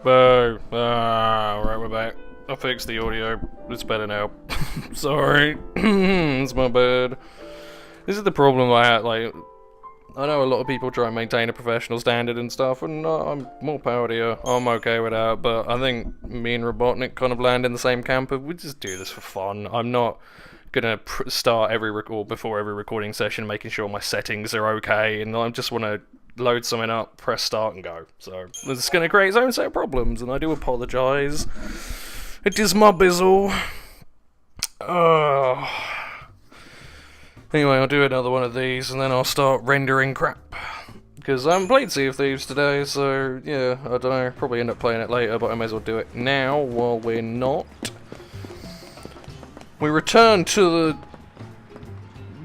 Boo. Right, we're back. I fixed the audio. It's better now. Sorry. It's my bad. This is the problem I had, like, I know a lot of people try and maintain a professional standard and stuff, and I'm more power to you. I'm okay with that, but I think me and Robotnik kind of land in the same camp of we just do this for fun. I'm not gonna start every record before every recording session making sure my settings are okay, and I just want to load something up, press start and go. So it's going to create its own set of problems, and I do apologise. It is my bizzle. Anyway, I'll do another one of these, and then I'll start rendering crap. Because I haven't played Sea of Thieves today, so yeah, I don't know, probably end up playing it later, but I may as well do it now while we're not. We return to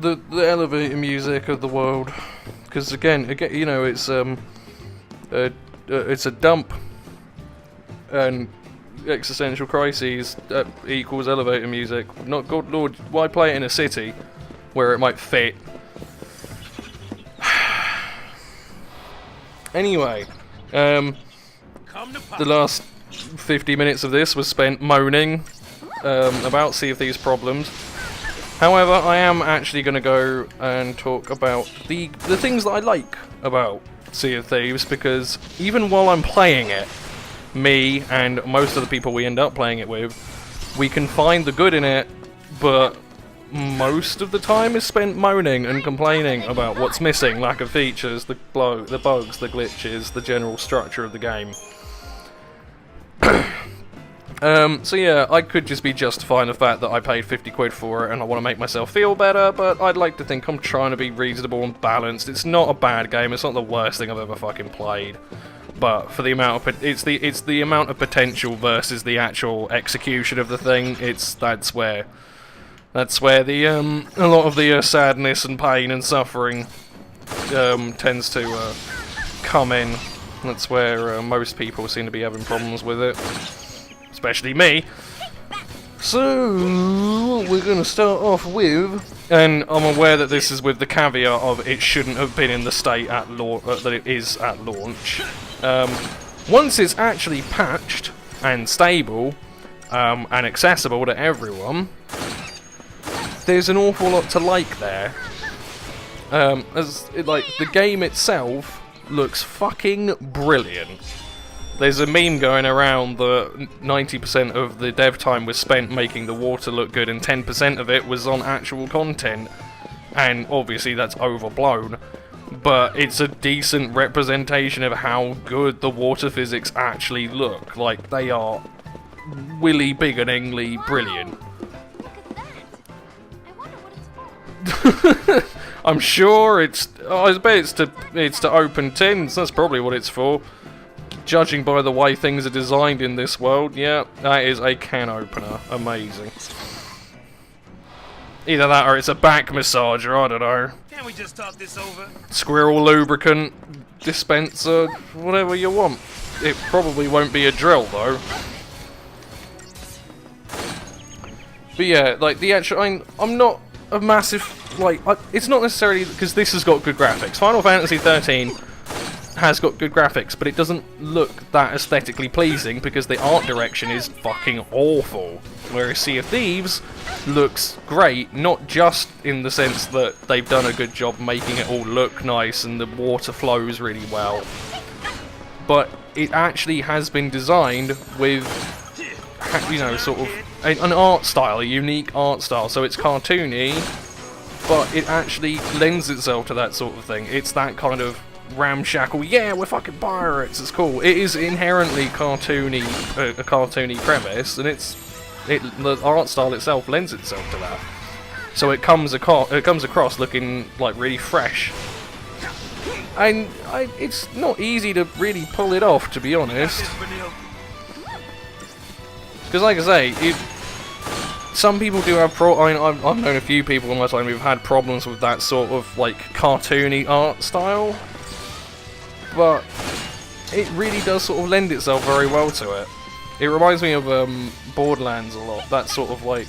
the elevator music of the world. Because again, you know, it's a dump, and existential crises equals elevator music. Not good lord, why play it in a city where it might fit? Anyway, the last 50 minutes of this was spent moaning about Sea of Thieves problems. However, I am actually going to go and talk about the things that I like about Sea of Thieves, because even while I'm playing it, me and most of the people we end up playing it with, we can find the good in it, but most of the time is spent moaning and complaining about what's missing, lack of features, the bugs, the glitches, the general structure of the game. So yeah, I could just be justifying the fact that I paid 50 quid for it and I want to make myself feel better, but I'd like to think I'm trying to be reasonable and balanced. It's not a bad game, it's not the worst thing I've ever fucking played. But for the amount of it's the amount of potential versus the actual execution of the thing, that's where the a lot of the sadness and pain and suffering tends to come in. That's where most people seem to be having problems with it. Especially me. So we're going to start off with, and I'm aware that this is with the caveat of it shouldn't have been in the state at that it is at launch. Once it's actually patched and stable and accessible to everyone, there's an awful lot to like there. The game itself looks fucking brilliant. There's a meme going around that 90% of the dev time was spent making the water look good and 10% of it was on actual content. And obviously that's overblown, but it's a decent representation of how good the water physics actually look. Like, they are willy bigginingly brilliant. I'm sure I bet it's to open tins, that's probably what it's for. Judging by the way things are designed in this world, yeah, that is a can opener. Amazing. Either that or it's a back massager, I don't know. Can't we just talk this over? Squirrel lubricant dispenser, whatever you want. It probably won't be a drill though. But yeah, like the actual, I'm not a massive, it's not necessarily because this has got good graphics. Final Fantasy XIII has got good graphics, but it doesn't look that aesthetically pleasing because the art direction is fucking awful. Whereas Sea of Thieves looks great, not just in the sense that they've done a good job making it all look nice and the water flows really well, but it actually has been designed with, you know, sort of an art style, a unique art style. So it's cartoony, but it actually lends itself to that sort of thing. It's that kind of ramshackle, yeah, we're fucking pirates, it's cool. It is inherently cartoony, a cartoony premise, and the art style itself lends itself to that. So it comes across looking like really fresh, and it's not easy to really pull it off, to be honest. Because, like I say, some people do have I've known a few people in my time who've had problems with that sort of like cartoony art style. But it really does sort of lend itself very well to it. It reminds me of Borderlands a lot. That sort of like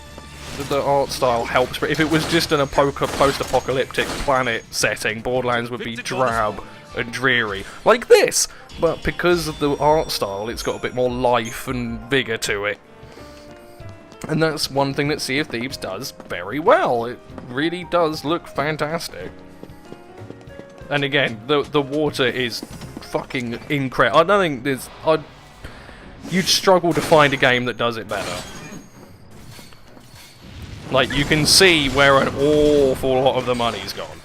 the art style helps. But if it was just in a post-apocalyptic planet setting, Borderlands would be drab and dreary, like this. But because of the art style, it's got a bit more life and vigour to it. And that's one thing that Sea of Thieves does very well. It really does look fantastic. And again, the water is fucking incredible. I don't think there's... you'd struggle to find a game that does it better. Like, you can see where an awful lot of the money's gone.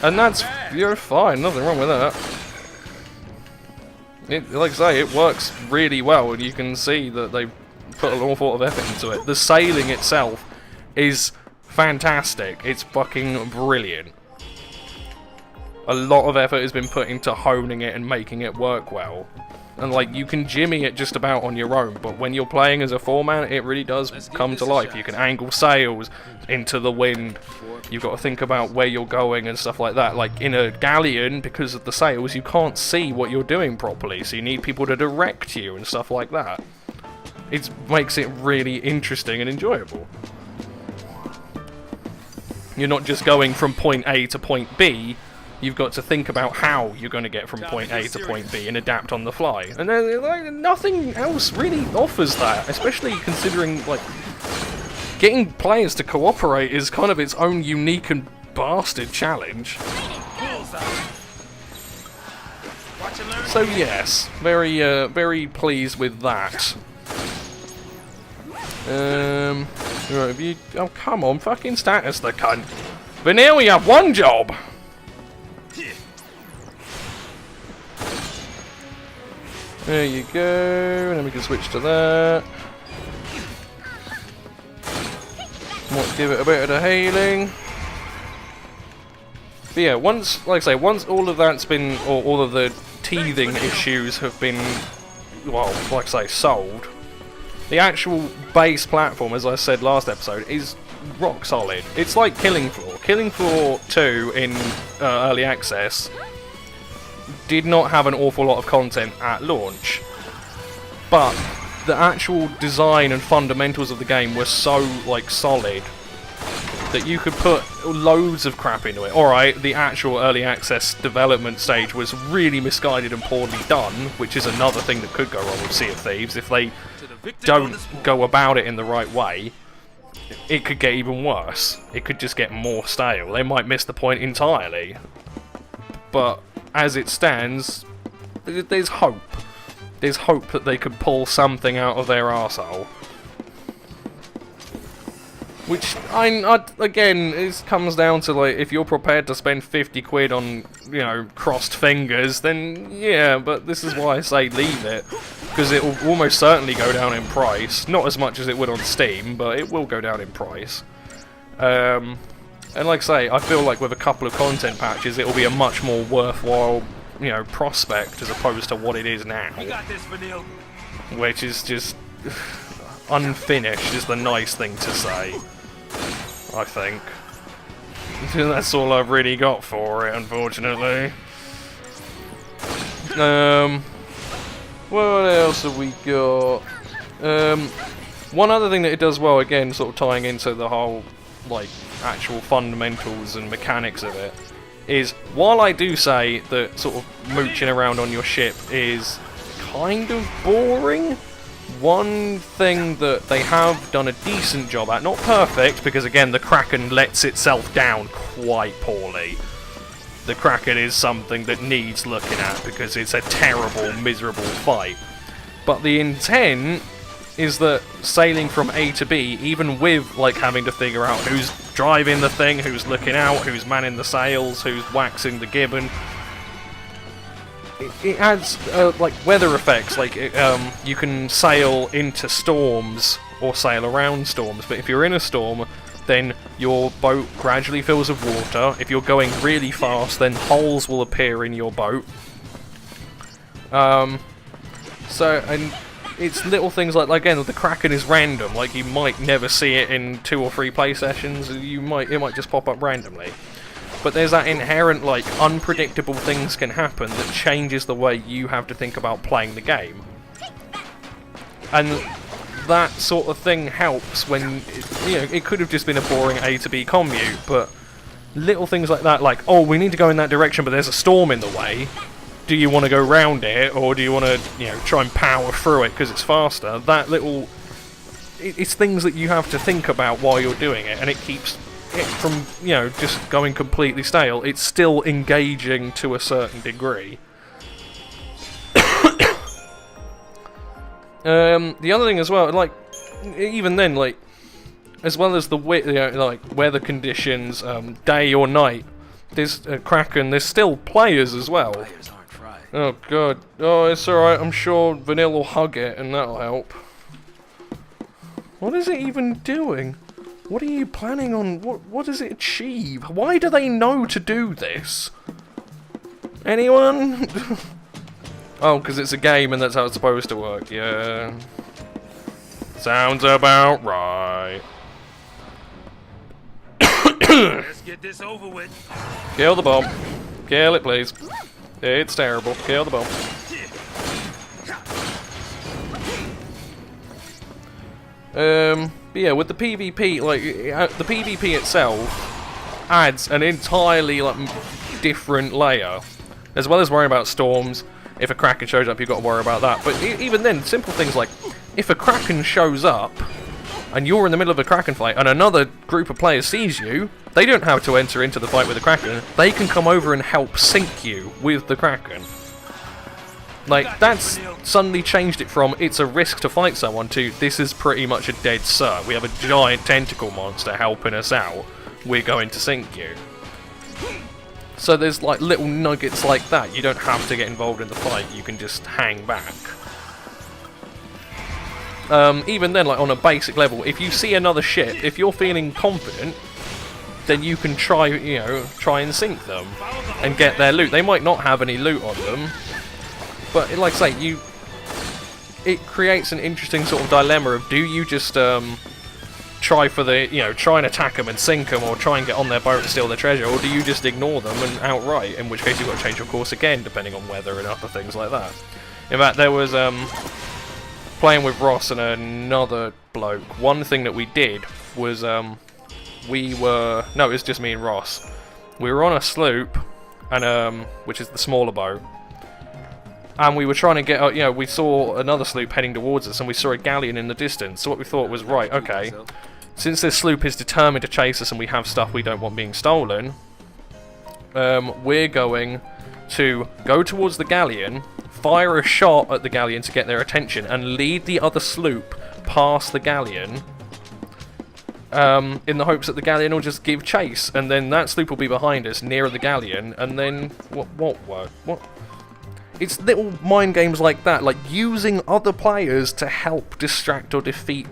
And that's... you're fine, nothing wrong with that. Like I say, it works really well, and you can see that they've put an awful lot of effort into it. The sailing itself is fantastic. It's fucking brilliant. A lot of effort has been put into honing it and making it work well. And like, you can jimmy it just about on your own, but when you're playing as a 4-man, it really does come to life. You can angle sails into the wind. You've got to think about where you're going and stuff like that. Like, in a galleon, because of the sails, you can't see what you're doing properly, so you need people to direct you and stuff like that. It makes it really interesting and enjoyable. You're not just going from point A to point B, you've got to think about how you're going to get from point A to point B and adapt on the fly. And like, nothing else really offers that, especially considering, like, getting players to cooperate is kind of its own unique and bastard challenge. So yes, very pleased with that. Right, have you... oh, come on, fucking status the cunt. Vanille, you have one job! There you go, and then we can switch to that. Might give it a bit of the hailing. But yeah, once, like I say, once all of that's been, or all of the teething issues have been, well, like I say, solved, the actual base platform, as I said last episode, is rock solid. It's like Killing Floor. Killing Floor 2 in early access did not have an awful lot of content at launch, but the actual design and fundamentals of the game were so, like, solid that you could put loads of crap into it. Alright, the actual early access development stage was really misguided and poorly done, which is another thing that could go wrong with Sea of Thieves. If they don't go about it in the right way, it could get even worse. It could just get more stale. They might miss the point entirely. But as it stands, there's hope. There's hope that they could pull something out of their arsehole. Which, again, it comes down to, like, if you're prepared to spend 50 quid on, you know, crossed fingers, then yeah, but this is why I say leave it. Because it will almost certainly go down in price. Not as much as it would on Steam, but it will go down in price. And like I say, I feel like with a couple of content patches, it will be a much more worthwhile, you know, prospect as opposed to what it is now. You got this, Vanille. Which is just unfinished is the nice thing to say, I think. That's all I've really got for it, unfortunately. What else have we got? One other thing that it does well, again, sort of tying into the whole, like, actual fundamentals and mechanics of it, is while I do say that sort of mooching around on your ship is kind of boring, one thing that they have done a decent job at, not perfect, because again the Kraken lets itself down quite poorly. The Kraken is something that needs looking at because it's a terrible, miserable fight. But the intent is that sailing from A to B, even with like having to figure out who's driving the thing, who's looking out, who's manning the sails, who's waxing the gibbon, it adds like weather effects. Like you can sail into storms or sail around storms, but if you're in a storm, then your boat gradually fills with water. If you're going really fast, then holes will appear in your boat. And it's little things like, again, the Kraken is random. Like, you might never see it in 2 or 3 play sessions. It might just pop up randomly. But there's that inherent, like, unpredictable things can happen that changes the way you have to think about playing the game. And that sort of thing helps when, you know, it could have just been a boring A to B commute, but Little things like that, like, oh, we need to go in that direction, but there's a storm in the way. Do you want to go round it, or do you want to, you know, try and power through it because it's faster? That little... It's things that you have to think about while you're doing it, and it keeps it from, you know, just going completely stale. It's still engaging to a certain degree. The other thing as well, like, even then, like, as well as the you know, like weather conditions, day or night, there's Kraken. There's still players as well. Oh god, oh it's alright. I'm sure Vanilla will hug it, and that'll help. What is it even doing? What are you planning on? What does it achieve? Why do they know to do this? Anyone? Oh, because it's a game and that's how it's supposed to work. Yeah. Sounds about right. Let's get this over with. Kill the bomb. Kill it, please. It's terrible. Kill the bomb. But yeah, with the PvP, like, the PvP itself adds an entirely, like, different layer. As well as worrying about storms, if a Kraken shows up, you've got to worry about that. But even then, simple things like, if a Kraken shows up, and you're in the middle of a Kraken fight, and another group of players sees you, they don't have to enter into the fight with the Kraken. They can come over and help sink you with the Kraken. Like, that's suddenly changed it from, it's a risk to fight someone, to, this is pretty much a dead cert. We have a giant tentacle monster helping us out. We're going to sink you. So there's, like, little nuggets like that. You don't have to get involved in the fight. You can just hang back. Even then, like, on a basic level, if you see another ship, if you're feeling confident, then you can try, you know, try and sink them and get their loot. They might not have any loot on them, but like I say, it creates an interesting sort of dilemma of, do you just try for the, you know, try and attack them and sink them, or try and get on their boat and steal their treasure, or do you just ignore them and outright, in which case you've got to change your course again, depending on weather and other things like that. In fact, there was, playing with Ross and another bloke, one thing that we did was, no, it was just me and Ross. We were on a sloop, and which is the smaller boat, and we were trying to get, you know, we saw another sloop heading towards us, and we saw a galleon in the distance. So what we thought was, right, okay, since this sloop is determined to chase us and we have stuff we don't want being stolen, we're going to go towards the galleon, fire a shot at the galleon to get their attention, and lead the other sloop past the galleon, in the hopes that the galleon will just give chase, and then that sloop will be behind us, near the galleon, and then... What? It's little mind games like that, like using other players to help distract or defeat,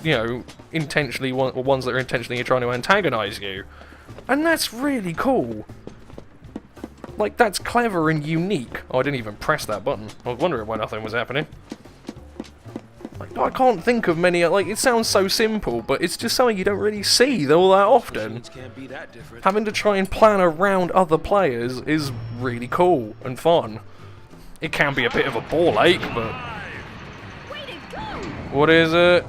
you know, intentionally, or ones that are intentionally trying to antagonize you. And that's really cool. Like, that's clever and unique. Oh, I didn't even press that button. I was wondering why nothing was happening. Like, I can't think of many, like, it sounds so simple, but it's just something you don't really see all that often. Having to try and plan around other players is really cool and fun. It can be a bit of a ball ache, but... What is it?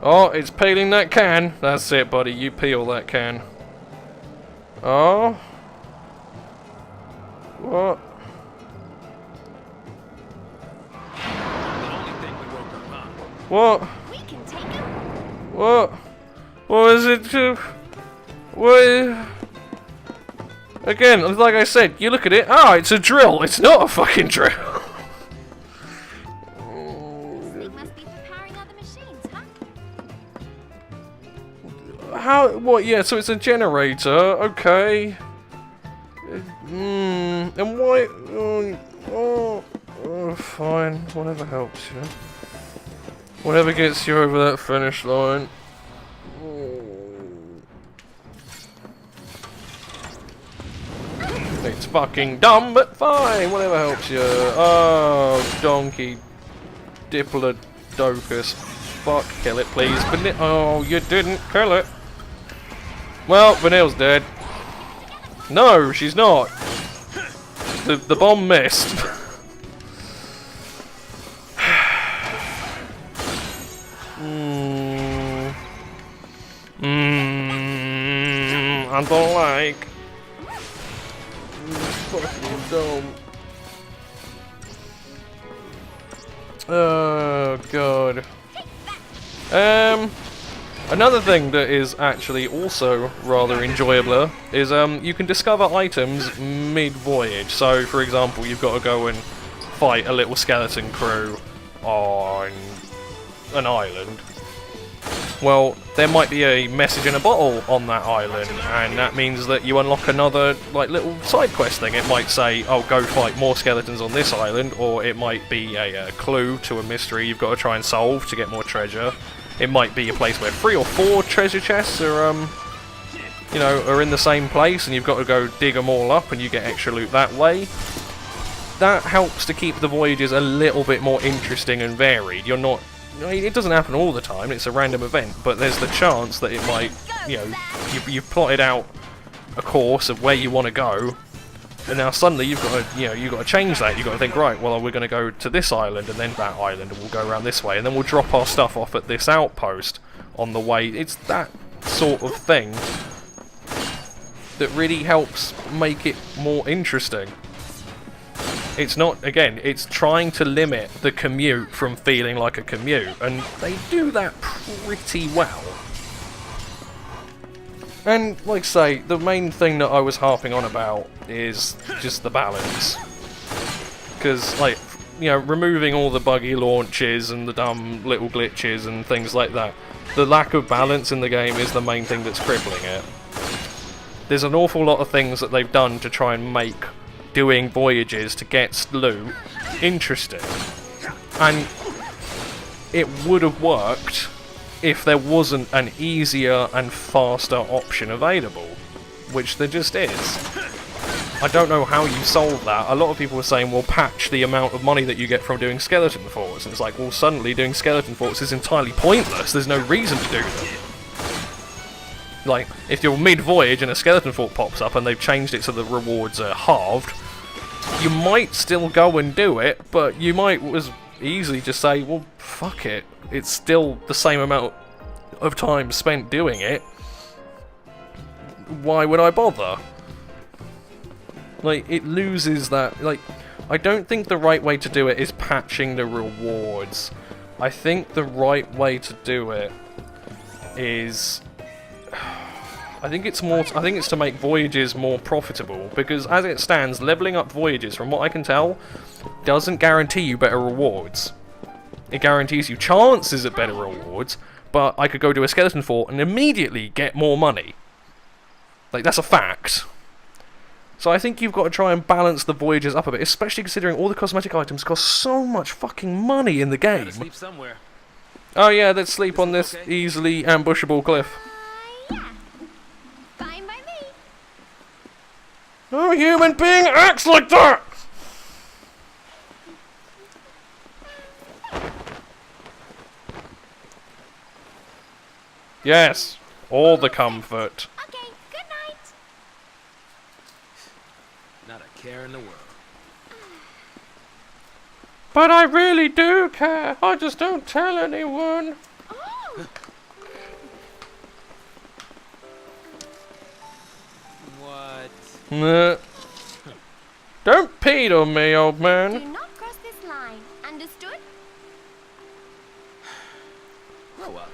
Oh, it's peeling that can. That's it, buddy. You peel that can. Oh. What? What? What? What is it to... What? Again, like I said, you look at it, it's a drill. It's not a fucking drill. They must be powering other machines, huh? How? What? Yeah, so it's a generator. Okay. And why? Fine. Whatever helps you. Whatever gets you over that finish line. It's fucking dumb, but fine. Whatever helps you. Oh, donkey. Diplodocus. Fuck, kill it, please. Oh, you didn't kill it. Well, Vanille's dead. No, she's not. The bomb missed. around the lake. Fucking dumb. Oh god. Another thing that is actually also rather enjoyable is you can discover items mid-voyage. So, for example, you've got to go and fight a little skeleton crew on an island. Well, there might be a message in a bottle on that island, and that means that you unlock another, like, little side quest thing. It might say, oh, go fight more skeletons on this island, or it might be a clue to a mystery you've got to try and solve to get more treasure. It might be a place where 3 or 4 treasure chests are, you know, are in the same place, and you've got to go dig them all up, and you get extra loot that way. That helps to keep the voyages a little bit more interesting and varied. You're not... It doesn't happen all the time, it's a random event, but there's the chance that it might, you know, you've plotted out a course of where you want to go, and now suddenly you've got to, you know, you've got to change that. You've got to think, right, well, we're going to go to this island and then that island, and we'll go around this way, and then we'll drop our stuff off at this outpost on the way. It's that sort of thing that really helps make it more interesting. It's not, again, it's trying to limit the commute from feeling like a commute, and they do that pretty well. And, like I say, the main thing that I was harping on about is just the balance. Because, like, you know, removing all the buggy launches and the dumb little glitches and things like that, the lack of balance in the game is the main thing that's crippling it. There's an awful lot of things that they've done to try and make doing voyages to get loot interesting, and it would have worked if there wasn't an easier and faster option available, which there just is. I don't know how you solve that. A lot of people are saying, well, patch the amount of money that you get from doing skeleton forts, and it's like, well, suddenly doing skeleton forts is entirely pointless. There's no reason to do them. Like, if you're mid-voyage and a skeleton fort pops up and they've changed it so the rewards are halved, you might still go and do it, but you might as easily just say, well, fuck it. It's still the same amount of time spent doing it. Why would I bother? Like, it loses that... Like, I don't think the right way to do it is patching the rewards. I think the right way to do it is... I think it's to make voyages more profitable, because as it stands, leveling up voyages, from what I can tell, doesn't guarantee you better rewards. It guarantees you chances at better rewards, but I could go to a skeleton fort and immediately get more money. Like, that's a fact. So I think you've got to try and balance the voyages up a bit, especially considering all the cosmetic items cost so much fucking money in the game. Sleep somewhere. Oh yeah, let's sleep on this easily ambushable cliff. Yeah. Fine by me. No human being acts like that! Yes, all the comfort. Okay, good night. Not a care in the world. But I really do care. I just don't tell anyone. Oh. What? Nah. Don't peed on me, old Do man. not cross this line. Understood? Grow up.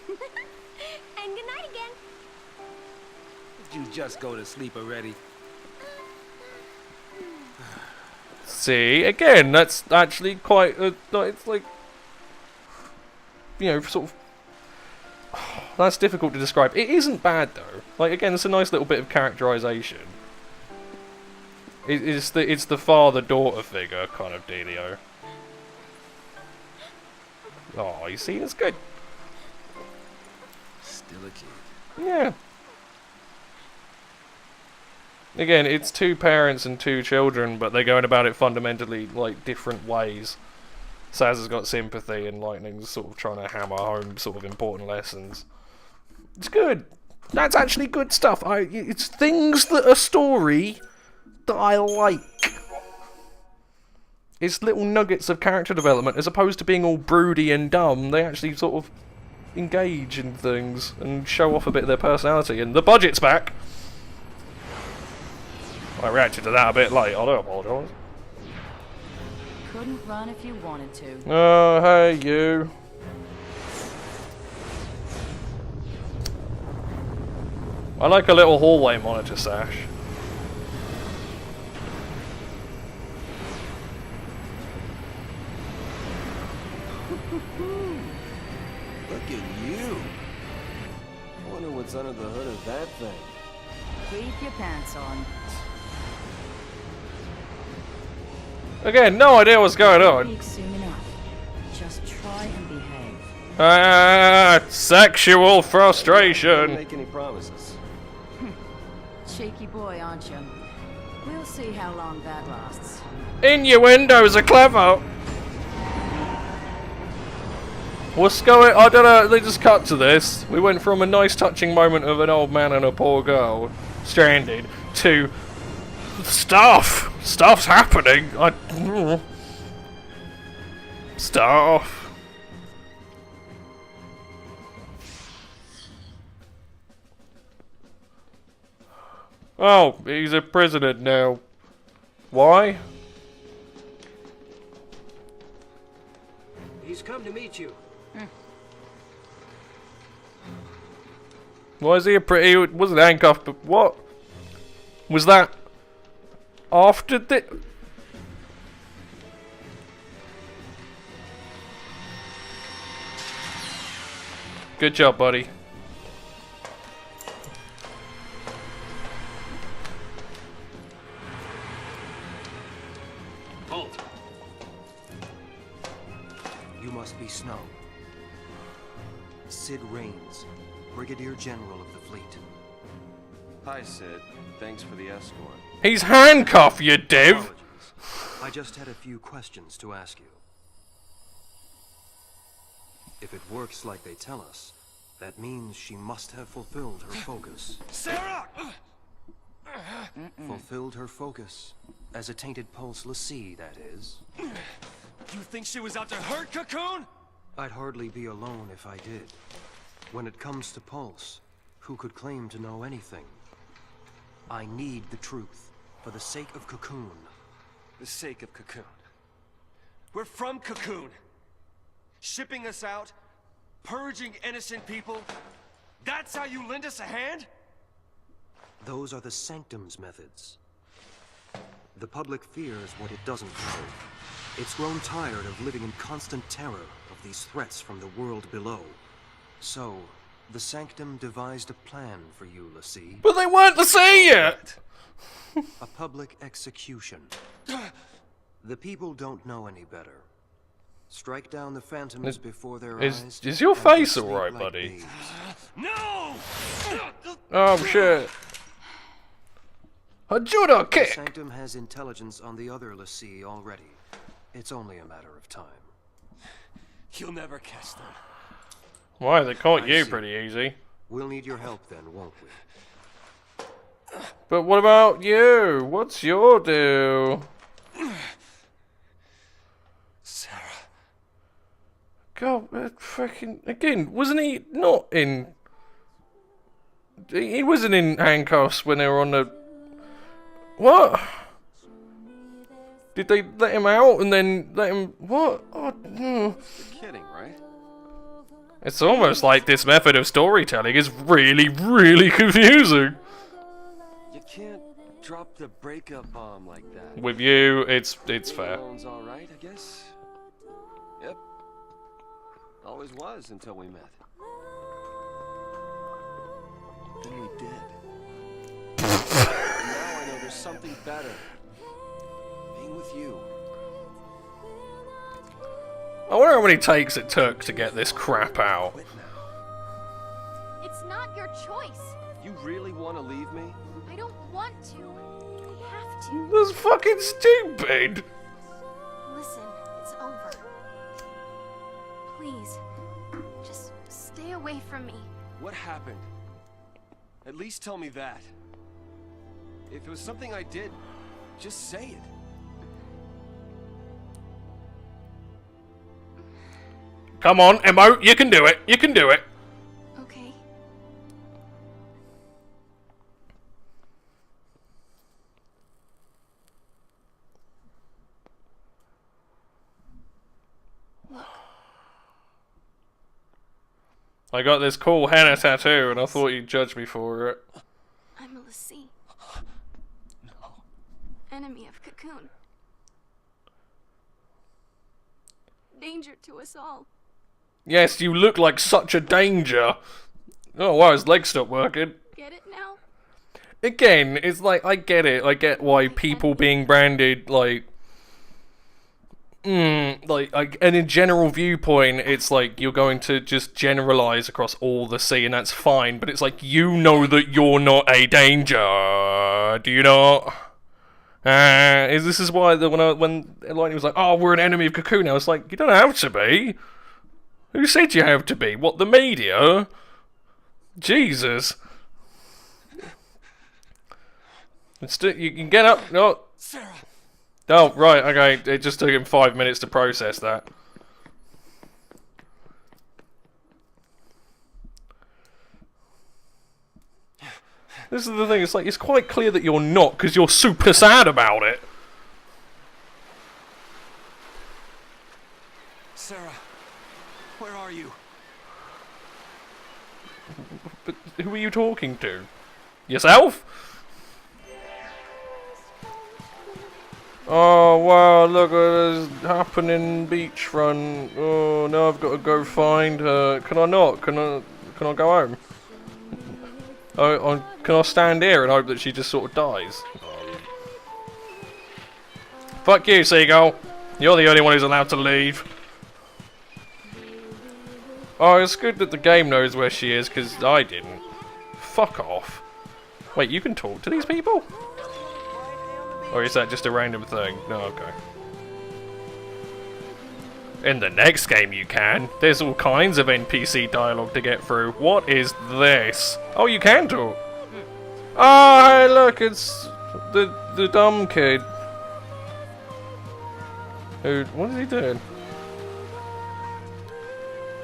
And good night again. Did you just go to sleep already? See, again, that's actually quite it's like, you know, sort of, that's difficult to describe. It isn't bad though. Like, again, it's a nice little bit of characterization. It's the father-daughter figure kind of dealio. Oh, you see, that's good. Still a kid. Yeah. Again, it's 2 parents and 2 children, but they're going about it fundamentally, like, different ways. Saz has got sympathy, and Lightning's sort of trying to hammer home sort of important lessons. It's good. That's actually good stuff. It's things that are story that I like. It's little nuggets of character development, as opposed to being all broody and dumb. They actually sort of engage in things and show off a bit of their personality. And the budget's back. I reacted to that a bit late. I do apologise. Couldn't run if you wanted to. Oh, hey you. I like a little hallway monitor sash. Look at you. I wonder what's under the hood of that thing. Keep your pants on. Again, no idea what's going on. Speak soon enough. Just try and behave. Sexual Don't frustration. make any promises. Cheeky boy, aren't you? We'll see how long that lasts. Innuendos are clever. What's going? I don't know. They just cut to this. We went from a nice, touching moment of an old man and a poor girl stranded to stuff. Stuff's happening. Stuff. Oh, he's a prisoner now. Why? He's come to meet you. Why is he he wasn't handcuffed, but what? Was that after the... Good job, buddy. Halt. You must be Snow. Sid Raines, Brigadier General of the fleet. Hi, Sid. Thanks for the escort. He's handcuffed, you div! Apologies. I just had a few questions to ask you. If it works like they tell us, that means she must have fulfilled her focus. Sarah! Fulfilled her focus. As a tainted pulse l'Cie, that is. You think she was out to hurt Cocoon? I'd hardly be alone if I did. When it comes to Pulse, who could claim to know anything? I need the truth, for the sake of Cocoon. The sake of Cocoon. We're from Cocoon. Shipping us out, purging innocent people. That's how you lend us a hand? Those are the Sanctum's methods. The public fears what it doesn't know. It's grown tired of living in constant terror of these threats from the world below. So, the Sanctum devised a plan for you, l'Cie. But they weren't the sea yet! A public execution. The people don't know any better. Strike down the phantoms before their eyes. Is your and face sleep alright, like buddy? babes. No! Oh shit. A judo The kick! Sanctum has intelligence on the other l'Cie already. It's only a matter of time. You'll never catch them. Why, they caught I you see. pretty easy. We'll need your help then, won't we? But what about you? What's your deal? Sarah. God, fucking... Again, wasn't he not in... He wasn't in handcuffs when they were on the... What? Did they let him out and then let him... What? Oh, You're kidding, right? It's almost like this method of storytelling is really, really confusing. You can't drop the breakup bomb like that. With you, it's Being fair. alone's all right, I guess. Yep. Always was until we met. Then we did. Now I know there's something better. Being with you. I wonder how many takes it took to get this crap out. Quit now. It's not your choice. You really want to leave me? I don't want to. I have to. That's fucking stupid. Listen, it's over. Please, just stay away from me. What happened? At least tell me that. If it was something I did, just say it. Come on, Emo, you can do it. You can do it. Okay. Look, I got this cool henna tattoo, and I thought you'd judge me for it. I'm a Lassie. No. Enemy of Cocoon. Danger to us all. Yes, you look like such a danger. Oh wow, his legs stopped working. Get it now? Again, it's like, I get it. I get why people being branded, like, and in a general viewpoint, it's like you're going to just generalize across all the sea, and that's fine. But it's like, you know that you're not a danger, do you not? This is why when Lightning was like, "Oh, we're an enemy of Cocoon," I was like, "You don't have to be. Who said you have to be? What, the media? Jesus." You can get up. No. Sarah! Oh, right, okay. It just took him 5 minutes to process that. This is the thing, it's like, it's quite clear that you're not, because you're super sad about it. Sarah, where are you? But who are you talking to? Yourself? Oh wow, look at this happening beachfront. Oh, now I've got to go find her. Can I not? Can I go home? Oh, can I stand here and hope that she just sort of dies? Fuck you, Seagull. You're the only one who's allowed to leave. Oh, it's good that the game knows where she is, because I didn't. Fuck off. Wait, you can talk to these people? Or is that just a random thing? No, okay. In the next game you can. There's all kinds of NPC dialogue to get through. What is this? Oh, you can talk. Oh, hey, look, it's the dumb kid. What is he doing?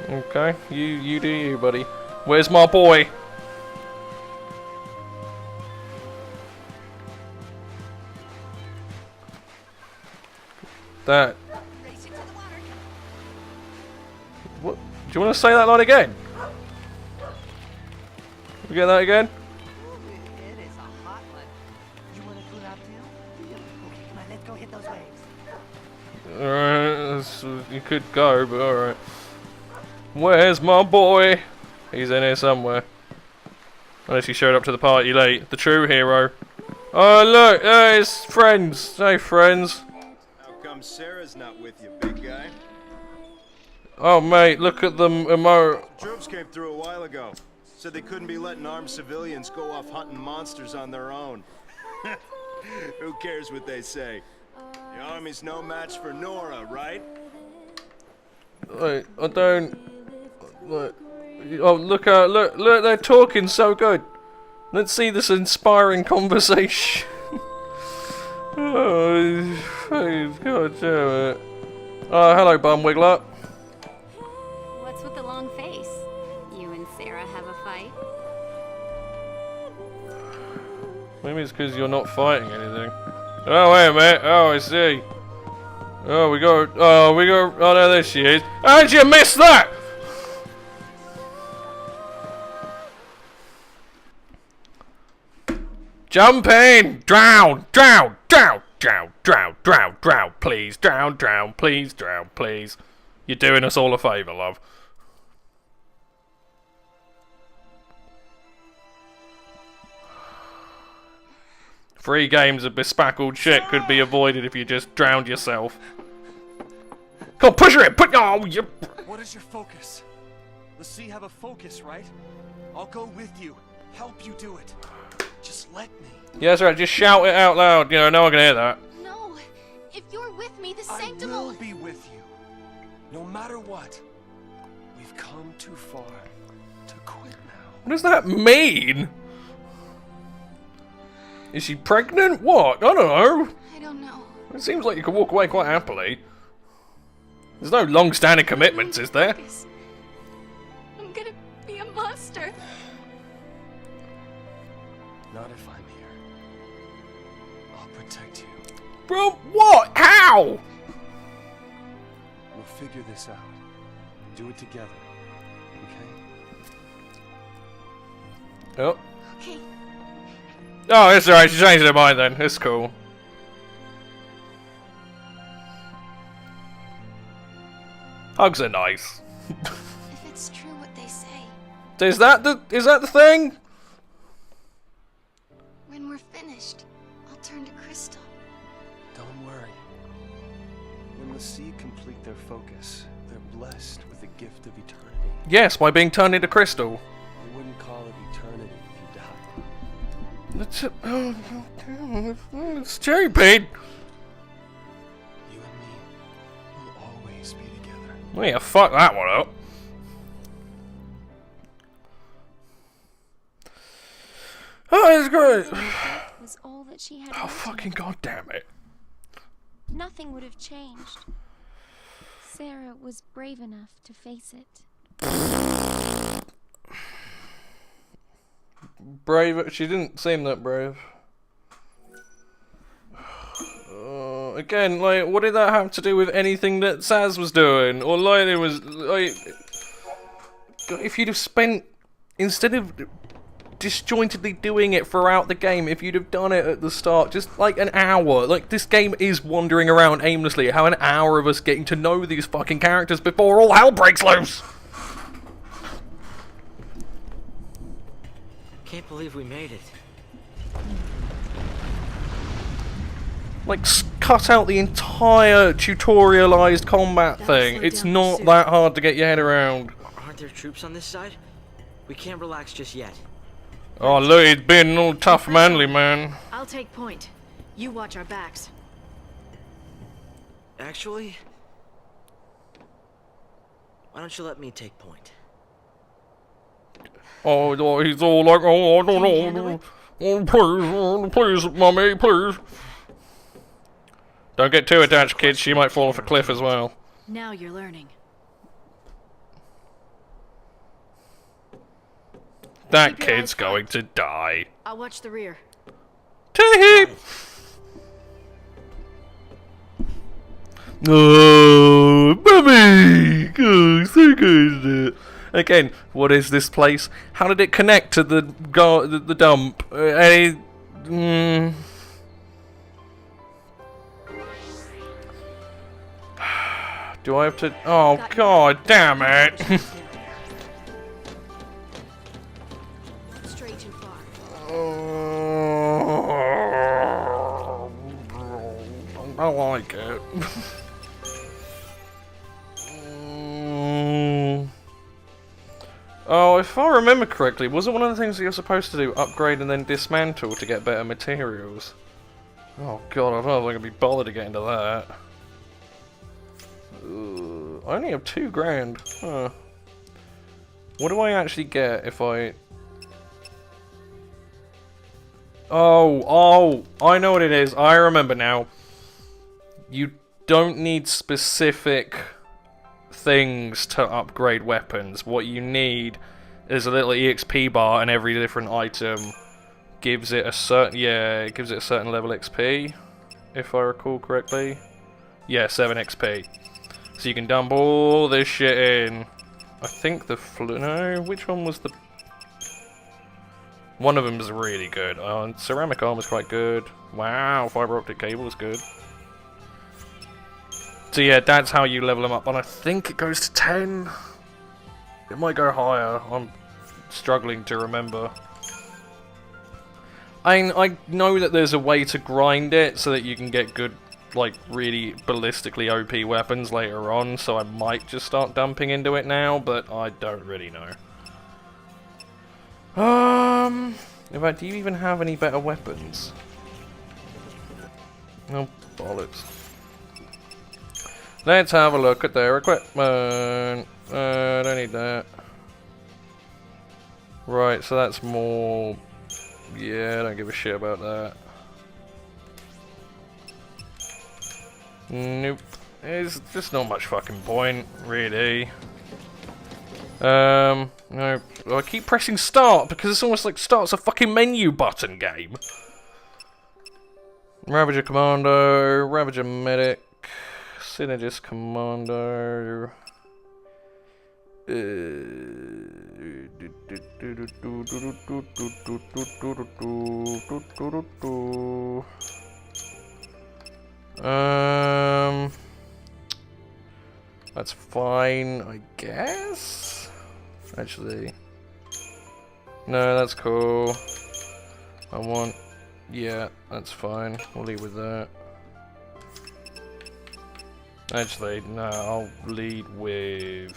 Okay, you do you, buddy. Where's my boy? That. What? Do you want to say that line again? You get that again? It is a hot one. You want to cool out too? Okay, come on, let's go hit those waves. Alright, you could go, but alright. Where's my boy? He's in here somewhere. Unless he showed up to the party late. The true hero. Oh look, there's friends. Hey friends. How come Sarah's not with you, big guy? Oh mate, look at them emo. Troops came through a while ago. Said they couldn't be letting armed civilians go off hunting monsters on their own. Who cares what they say? The army's no match for Nora, right? Wait, I don't. Look. Oh look out! Look! They're talking so good. Let's see this inspiring conversation. Oh, God damn it! Oh, hello, Bum Wiggler. What's with the long face? You and Sarah have a fight? Maybe it's because you're not fighting anything. Oh wait a minute! Oh, I see. Oh, we go. Oh, no, there she is. How'd you miss that? Jump in! Drown! Drown! Drown! Drown! Drown! Drown! Drown! Please! Drown! Drown! Please! Drown! Please! You're doing us all a favour, love. Three games of bespackled shit could be avoided if you just drowned yourself. Come on, push her in! Oh, you... What is your focus? Let's see, have a focus, right? I'll go with you. Help you do it. Just let me. Yeah, that's right. Just shout it out loud. You know, no one can hear that. No! If you're with me, the I sanctum will be with you. No matter what. We've come too far to quit now. What does that mean? Is she pregnant? What? I don't know. I don't know. It seems like you could walk away quite happily. There's no long-standing commitments, is there? I'm gonna be a monster. Not if I'm here. I'll protect you. Bro, what? How? We'll figure this out. Do it together. Okay? Oh. Okay. Oh, it's alright, she changed her mind then. It's cool. Hugs are nice. If it's true what they say, Is that the thing? when we're finished, I'll turn to crystal. Don't worry. When the Seed complete their focus, they're blessed with the gift of eternity. Yes, by being turned into crystal. They wouldn't call it eternity if you died. It's stupid. You and me will always be together. Oh yeah, fuck that one up. Oh, it's great. That was all that she had. Oh, left. fucking goddamn it. Nothing would have changed. Sarah was brave enough to face it. Brave. She didn't seem that brave. Again, like, what did that have to do with anything that Saz was doing? Or like, it was like, if you'd have spent, instead of disjointedly doing it throughout the game, if you'd have done it at the start, just like an hour. Like, this game is wandering around aimlessly. How an hour of us getting to know these fucking characters before all hell breaks loose. Can't believe we made it. Like, cut out the entire tutorialized combat thing. It's not that hard to get your head around. Aren't there troops on this side? We can't relax just yet. Oh, look, he's being all tough, manly man. I'll take point. You watch our backs. Actually, why don't you let me take point? Oh, he's all like, oh, I don't Can you handle know. it? Oh, please, mummy, please. Don't get too attached, kids. She might fall off a cliff as well. Now you're learning. That Keep your kid's eyes going to die. I'll watch the rear. To the heap! Oh, mummy! Oh, so good. Again, what is this place? How did it connect to the dump? Do I have to? Oh, god damn it! Straight too far. I like it. Oh, if I remember correctly, was it one of the things that you're supposed to do? Upgrade and then dismantle to get better materials? Oh god, I don't know if I can be bothered to get into that. I only have $2,000. Huh. What do I actually get if I... Oh, I know what it is. I remember now. You don't need specific things to upgrade weapons. What you need is a little EXP bar, and every different item gives it a certain... Yeah, it gives it a certain level XP, if I recall correctly. Yeah, 7 XP. So you can dump all this shit in. I think the no, which one was the... One of them is really good. Ceramic armor is quite good. Wow, fiber optic cable is good. So yeah, that's how you level them up. And I think it goes to 10. It might go higher. I'm struggling to remember. I know that there's a way to grind it so that you can get good, like, really ballistically OP weapons later on, so I might just start dumping into it now, but I don't really know. In fact, do you even have any better weapons? Oh, bollocks. Let's have a look at their equipment. I don't need that. Right, so that's more... Yeah, I don't give a shit about that. Nope. there's just not much fucking point, really. No, I keep pressing start because it's almost like start's a fucking menu button game. Ravager Commando, Ravager Medic, Synergist Commando. That's fine, I guess. Actually, no, that's cool. Yeah, that's fine. We'll lead with that. Actually, no, I'll lead with.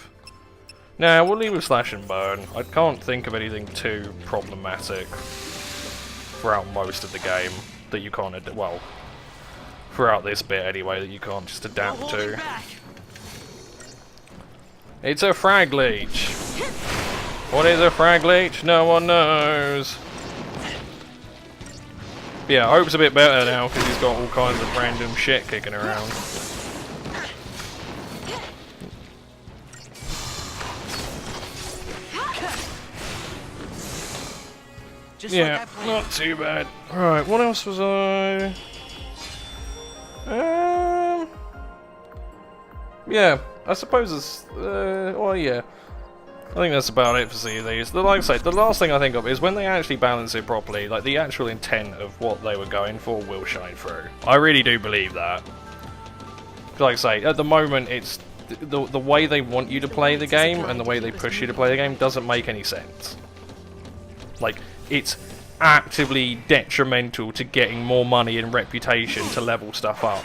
Nah, we'll lead with Slash and Burn. I can't think of anything too problematic throughout most of the game that you can't. Well, throughout this bit anyway, that you can't just adapt to. It's a frag leech. What is a frag leech? No one knows. Yeah, Hope's a bit better now because he's got all kinds of random shit kicking around. Yeah, not too bad. Right, what else was I? Yeah, I suppose it's. Well, yeah. I think that's about it for these. Like I say, the last thing I think of is when they actually balance it properly, like the actual intent of what they were going for will shine through. I really do believe that. Like I say, at the moment it's the way they want you to play the game and the way they push you to play the game doesn't make any sense. Like, it's actively detrimental to getting more money and reputation to level stuff up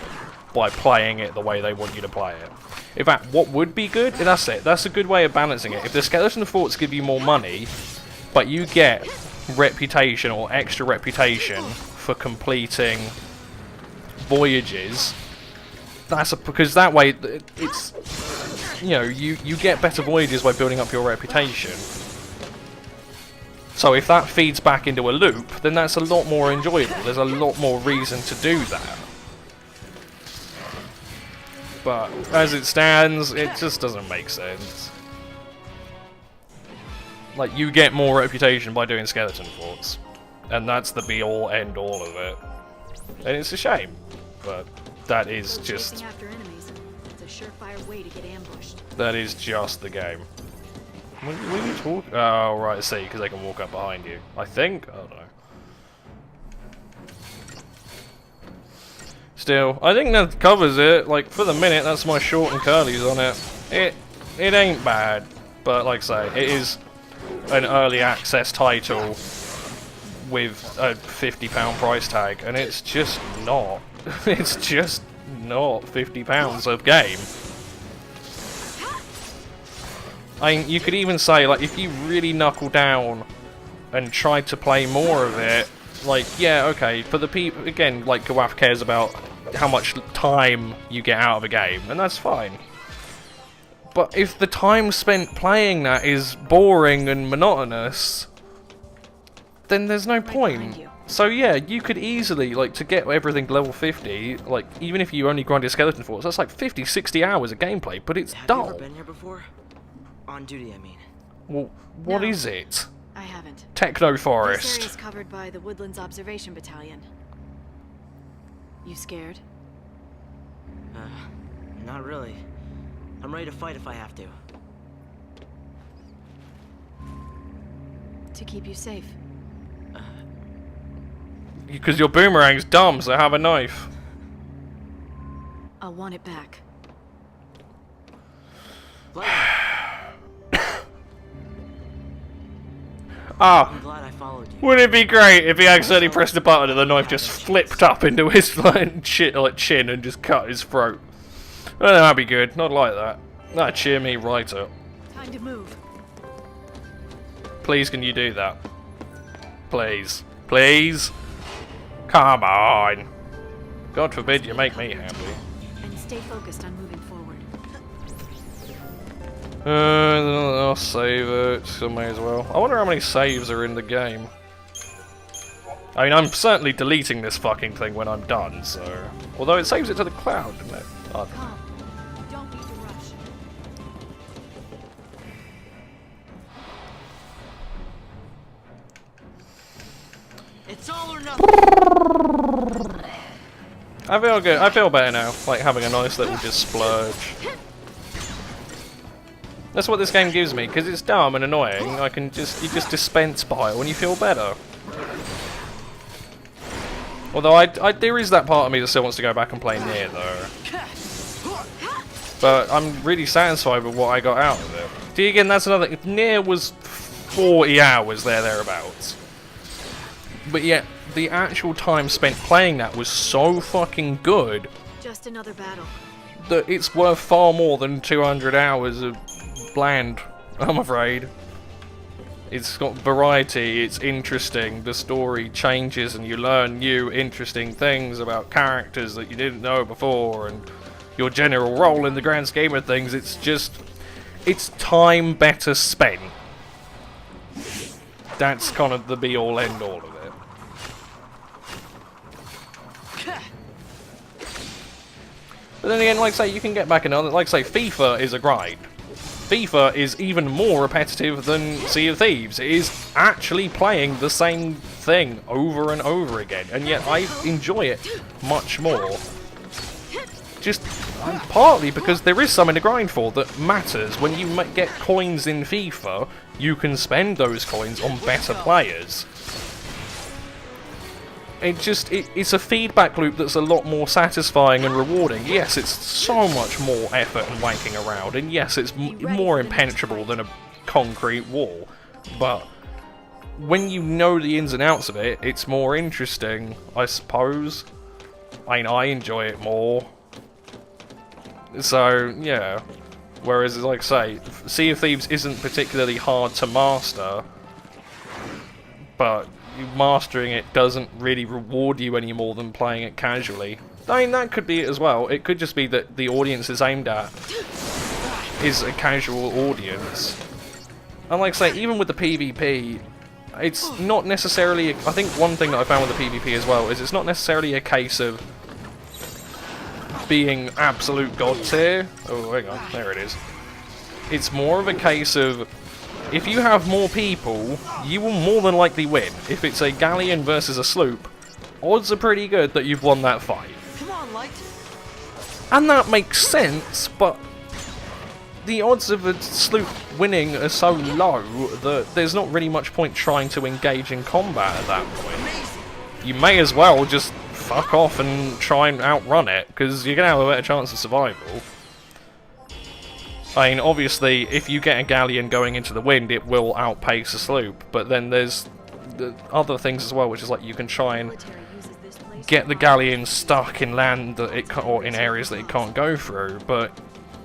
by playing it the way they want you to play it. In fact, what would be good, and that's it, that's a good way of balancing it. If the skeleton forts give you more money, but you get reputation or extra reputation for completing voyages, because that way it's, you know, you get better voyages by building up your reputation. So if that feeds back into a loop, then that's a lot more enjoyable. There's a lot more reason to do that. But as it stands, it just doesn't make sense. Like, you get more reputation by doing skeleton forts. And that's the be-all, end-all of it. And it's a shame. But that is just... Chasing after enemies. It's a surefire way to get ambushed. That is just the game. What are you talking? Oh, right, I see, because they can walk up behind you. I think? I don't know. Still, I think that covers it. Like, for the minute, that's my short and curlies on it. It ain't bad, but like I say, it is an early access title with a £50 price tag, and it's just not. It's just not £50 of game. I mean, you could even say, like, if you really knuckle down and try to play more of it, like, yeah, okay, for the people, again, like, Gawaf cares about how much time you get out of a game, and that's fine. But if the time spent playing that is boring and monotonous, then there's no point. So yeah, you could easily, like, to get everything level 50, like, even if you only grinded skeleton forts, that's like 50, 60 hours of gameplay, but it's dull. Have you ever been here before? On duty, I mean. Well, what is it? I haven't. Techno This Forest. area is covered by the Woodlands Observation Battalion. You scared? Not really. I'm ready to fight if I have to. To keep you safe. Because your boomerang's dumb, so have a knife. I'll want it back. Ah, I'm glad I followed you. wouldn't it be great if he accidentally pressed the button and the knife just flipped up into his like, chin and just cut his throat? Well, that'd be good. I'd like that. That'd cheer me right up. Time to move. Please, can you do that? Please. Please? Come on. God forbid you make me happy. And stay focused on moving forward. I'll save it, so may as well. I wonder how many saves are in the game. I mean, I'm certainly deleting this fucking thing when I'm done, so... Although it saves it to the cloud, doesn't it? I don't know. It's all or nothing. I feel good. I feel better now, like having a nice little just splurge. That's what this game gives me, because it's dumb and annoying. You just dispense bile and you feel better. Although there is that part of me that still wants to go back and play Nier though. But I'm really satisfied with what I got out of it. See, again, that's another. Nier was 40 hours thereabouts. But yet, the actual time spent playing that was so fucking good Just another battle. that it's worth far more than 200 hours of bland, I'm afraid. It's got variety, it's interesting, the story changes and you learn new interesting things about characters that you didn't know before and your general role in the grand scheme of things. It's just, it's time better spent. That's kind of the be-all end-all of it. But then again, like I say, you can get back another, like I say, FIFA is a grind. FIFA is even more repetitive than Sea of Thieves. It is actually playing the same thing over and over again, and yet I enjoy it much more. Just partly because there is something to grind for that matters. When you get coins in FIFA, you can spend those coins on better players. It's a feedback loop that's a lot more satisfying and rewarding. Yes, it's so much more effort and wanking around, and yes, it's more impenetrable than a concrete wall. But when you know the ins and outs of it, it's more interesting, I suppose. I mean, I enjoy it more. So, yeah. Whereas, like I say, Sea of Thieves isn't particularly hard to master, but mastering it doesn't really reward you any more than playing it casually. I mean, that could be it as well. It could just be that the audience is aimed at is a casual audience. And like I say, even with the PvP, it's not necessarily... I think one thing that I found with the PvP as well is it's not necessarily a case of being absolute god tier. Oh, hang on, there it is. It's more of a case of, if you have more people, you will more than likely win. If it's a galleon versus a sloop, odds are pretty good that you've won that fight. Come on, Light. And that makes sense, but the odds of a sloop winning are so low that there's not really much point trying to engage in combat at that point. You may as well just fuck off and try and outrun it, because you're going to have a better chance of survival. I mean, obviously, if you get a galleon going into the wind, it will outpace a sloop, but then there's the other things as well, which is like you can try and get the galleon stuck in land that it or in areas that it can't go through, but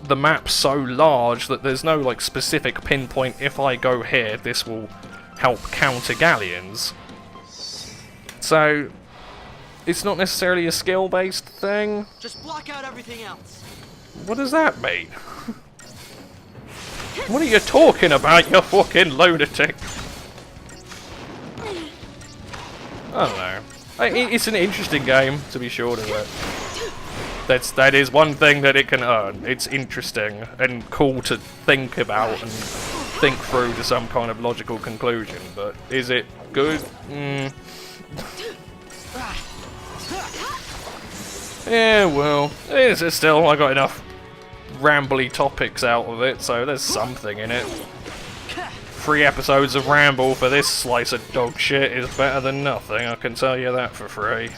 the map's so large that there's no like specific pinpoint, if I go here, this will help counter galleons. So, it's not necessarily a skill-based thing. Just block out everything else. What does that mean? What are you talking about, you fucking lunatic? I don't know. It's an interesting game, to be sure of it. That is one thing that it can earn. It's interesting and cool to think about and think through to some kind of logical conclusion, but is it good? Yeah, well, it's still, I got enough rambly topics out of it, so there's something in it. 3 episodes of ramble for this slice of dog shit is better than nothing, I can tell you that for free.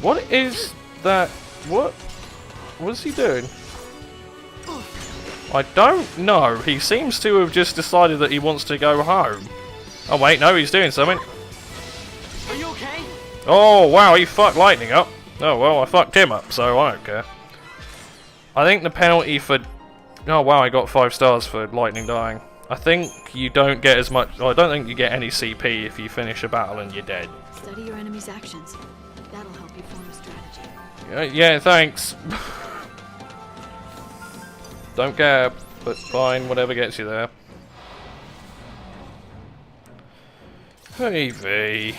What is that? What's he doing? I don't know. He seems to have just decided that he wants to go home. Oh wait, no, he's doing something. Are you okay? Oh wow, he fucked Lightning up. Oh well, I fucked him up, so I don't care. I think the penalty for... Oh wow, I got 5 stars for Lightning dying. I think you don't get as much... Well, I don't think you get any CP if you finish a battle and you're dead. Study your enemy's actions. That'll help you form a strategy. Yeah, thanks. Don't care, but fine, whatever gets you there. Hey V.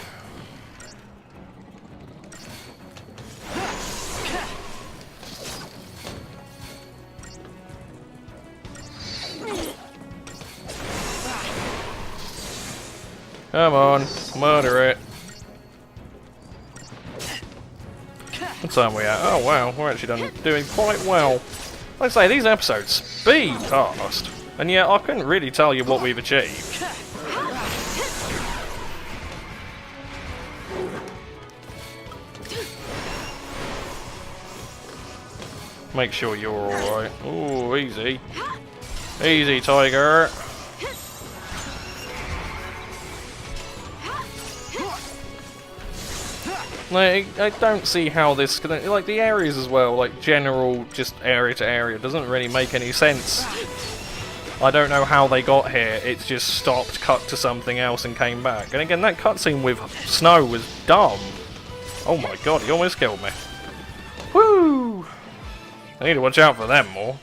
Come on, murder it. What time are we at? Oh wow, we're actually doing quite well. Like I say, these episodes speed past, and yet I couldn't really tell you what we've achieved. Make sure you're alright. Ooh, easy. Easy, tiger. Like, I don't see how this... Like, the areas as well, like, general, just area to area, doesn't really make any sense. I don't know how they got here. It's just stopped, cut to something else, and came back. And again, that cutscene with Snow was dumb. Oh my god, he almost killed me. Woo! I need to watch out for them more.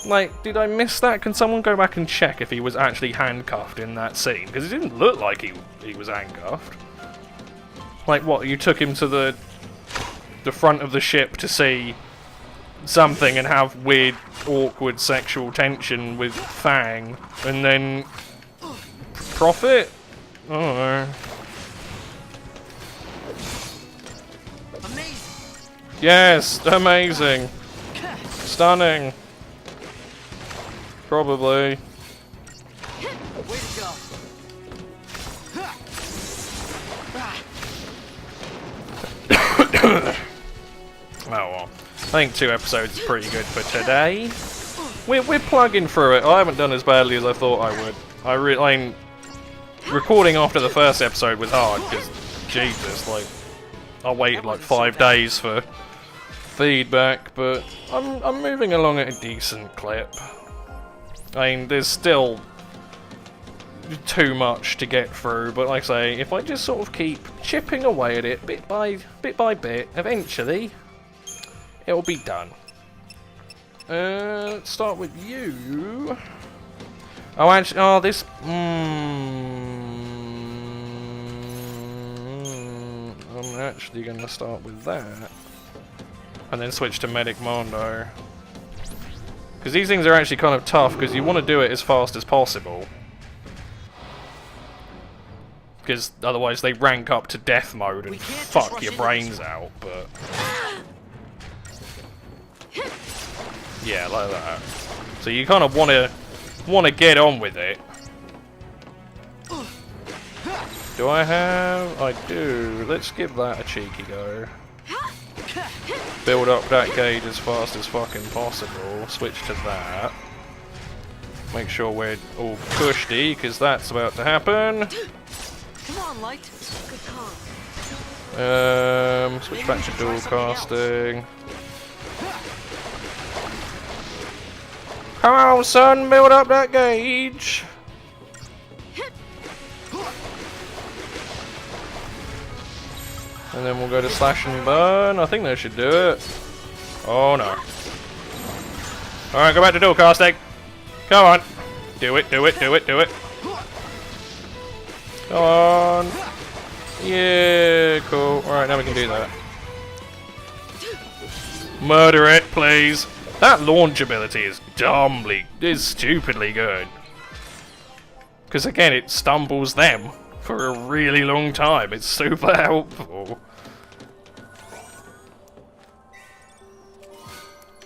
Like, did I miss that? Can someone go back and check if he was actually handcuffed in that scene? Because it didn't look like he was handcuffed. Like, what, you took him to the front of the ship to see something and have weird, awkward sexual tension with Fang, and then... profit? I don't know. Amazing. Yes, amazing. Stunning. Probably. Way to go. Oh well. I think 2 episodes is pretty good for today. We're plugging through it. I haven't done as badly as I thought I would. I mean, recording after the first episode was hard because Jesus, like, I waited like 5 days for feedback, but I'm moving along at a decent clip. I mean, there's still too much to get through, but like I say, if I just sort of keep chipping away at it bit by bit, eventually it'll be done. Let's start with you. Oh, actually, this. I'm actually going to start with that, and then switch to Medic Mondo. Because these things are actually kind of tough, because you want to do it as fast as possible. Because otherwise they rank up to death mode and fuck your brains out, but... yeah, like that. So you kind of want to get on with it. Do I have? I do. Let's give that a cheeky go. Build up that gauge as fast as fucking possible. Switch to that. Make sure we're all cushy, because that's about to happen. Come on, Light. Good call. Switch back to dual casting. Come on, son, build up that gauge. And then we'll go to slash and burn. I think that should do it. Oh no. Alright, go back to dual casting. Come on. Do it, do it, do it, do it. Come on. Yeah, cool. Alright, now we can do that. Murder it, please. That launch ability is stupidly good. Because again, it stumbles them for a really long time. It's super helpful.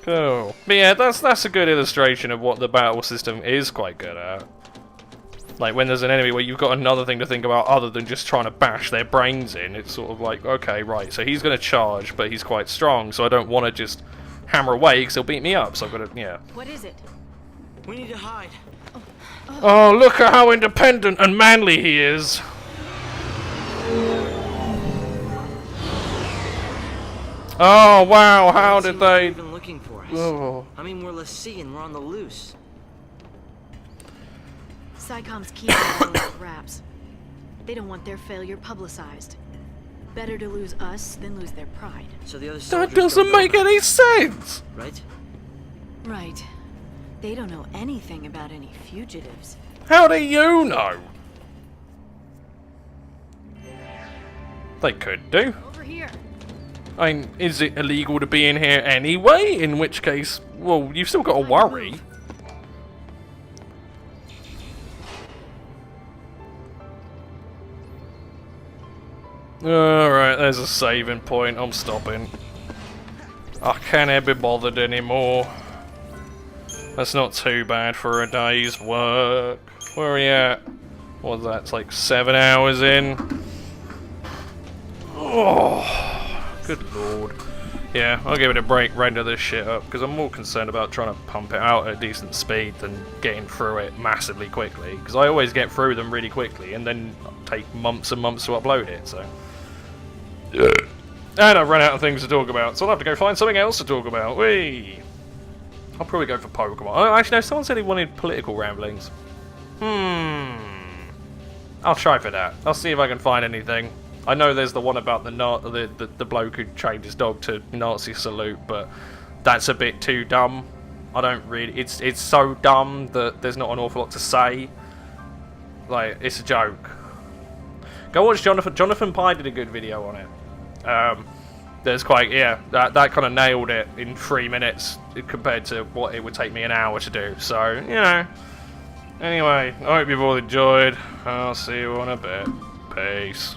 Cool. But yeah, that's a good illustration of what the battle system is quite good at. Like, when there's an enemy where you've got another thing to think about other than just trying to bash their brains in, it's sort of like, okay, right, so he's going to charge, but he's quite strong, so I don't want to just hammer away because he'll beat me up, so I've got to, yeah. What is it? We need to hide. Oh, look at how independent and manly he is! Oh, wow, how did they... Even looking for us. Oh. I mean, we're Lassie and we're on the loose. SciComm's keeping all the wraps. They don't want their failure publicized. Better to lose us than lose their pride. So the other That soldiers doesn't don't know make about any it, sense! right? Right. They don't know anything about any fugitives. How do you know? They could do. Over here. I mean, is it illegal to be in here anyway? In which case, well, you've still got to worry. Alright, there's a saving point. I'm stopping. I can't be bothered anymore. That's not too bad for a day's work. Where are we at? What's that? It's like 7 hours in. Oh, good lord. Yeah, I'll give it a break, render this shit up, because I'm more concerned about trying to pump it out at a decent speed than getting through it massively quickly. Because I always get through them really quickly, and then take months and months to upload it, so... And I've run out of things to talk about, so I'll have to go find something else to talk about. Whee! I'll probably go for Pokemon. Oh, actually, no, someone said he wanted political ramblings. I'll try for that. I'll see if I can find anything. I know there's the one about the bloke who trained his dog to Nazi salute, but that's a bit too dumb. I don't really... It's so dumb that there's not an awful lot to say. Like, it's a joke. Go watch Jonathan. Jonathan Pye did a good video on it. There's quite... Yeah, that kind of nailed it in 3 minutes compared to what it would take me an hour to do. So, you know... Anyway, I hope you've all enjoyed. I'll see you in a bit. Peace.